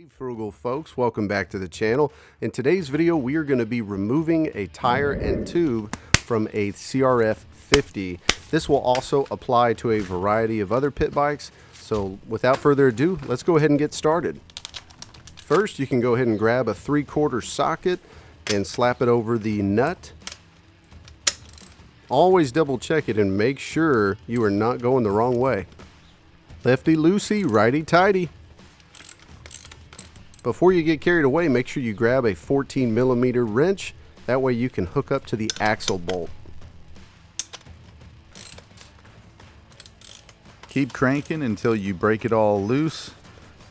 Frugal folks, welcome back to the channel. In today's video we are going to be removing a tire and tube from a CRF50. This will also apply to a variety of other pit bikes, so without further ado, let's go ahead and get started. First, you can go ahead and grab a 3/4 socket and slap it over the nut. Always double check it and make sure you are not going the wrong way. Lefty loosey, righty tighty. Before you get carried away, make sure you grab a 14mm wrench. That way you can hook up to the axle bolt. Keep cranking until you break it all loose.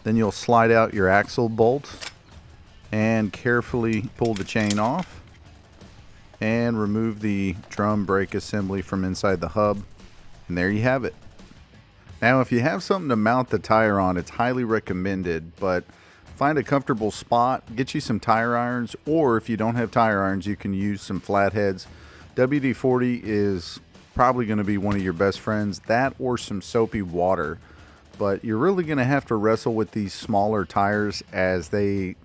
Then you'll slide out your axle bolt and carefully pull the chain off and remove the drum brake assembly from inside the hub. And there you have it. Now, if you have something to mount the tire on, it's highly recommended, but find a comfortable spot, get you some tire irons, or if you don't have tire irons, you can use some flatheads. WD-40 is probably going to be one of your best friends, that or some soapy water. But you're really going to have to wrestle with these smaller tires, as they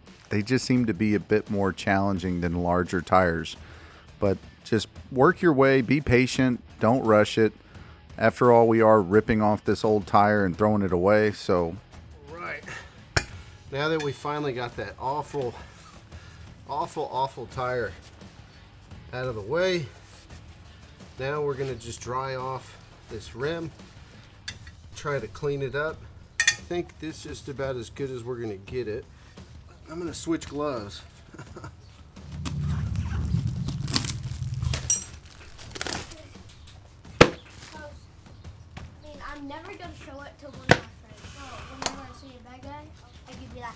just seem to be a bit more challenging than larger tires. But just work your way, be patient, don't rush it. After all, we are ripping off this old tire and throwing it away, so. Right. Now that we finally got that awful tire out of the way, now we're going to just dry off this rim, try to clean it up. I think this is just about as good as we're going to get it. I'm going to switch gloves. I'm never going to show it to one of my friends. So whenever I see a bad guy, I give you that.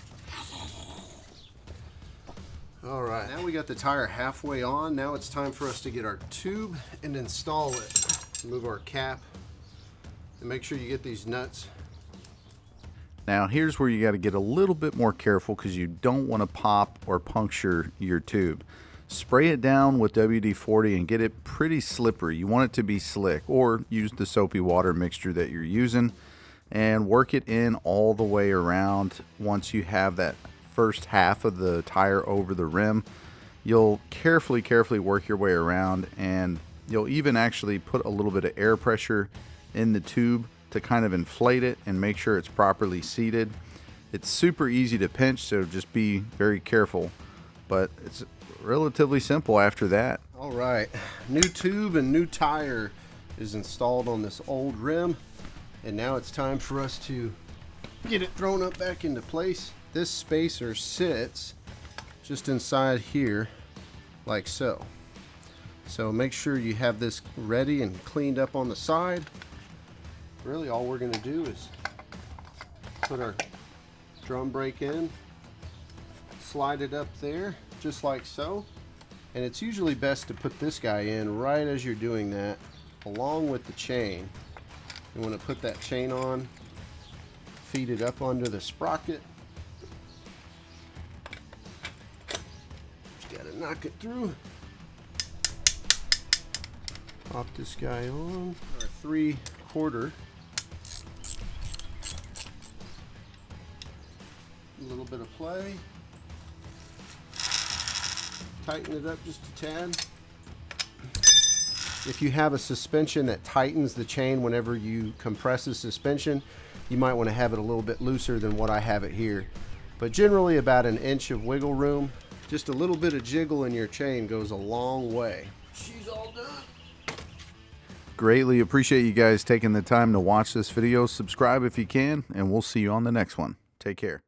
All right, now we got the tire halfway on. Now it's time for us to get our tube and install it. Remove our cap and make sure you get these nuts. Now here's where you got to get a little bit more careful, because you don't want to pop or puncture your tube. Spray it down with WD-40 and get it pretty slippery. You want it to be slick, or use the soapy water mixture that you're using and work it in all the way around. Once you have that first half of the tire over the rim, you'll carefully work your way around, and you'll even actually put a little bit of air pressure in the tube to kind of inflate it and make sure it's properly seated. It's super easy to pinch, so just be very careful, but it's relatively simple after that. All right, new tube and new tire is installed on this old rim, and now it's time for us to get it thrown up back into place. This spacer sits just inside here like so. So make sure you have this ready and cleaned up on the side. Really all we're going to do is put our drum brake in, slide it up there just like so, and it's usually best to put this guy in right as you're doing that, along with the chain. You want to put that chain on, feed it up under the sprocket. Just gotta knock it through. Pop this guy on. Our 3/4. A little bit of play. Tighten it up just a tad. If you have a suspension that tightens the chain whenever you compress the suspension, you might want to have it a little bit looser than what I have it here. But generally about 1 inch of wiggle room. Just a little bit of jiggle in your chain goes a long way. She's all done. Greatly appreciate you guys taking the time to watch this video. Subscribe if you can, and we'll see you on the next one. Take care.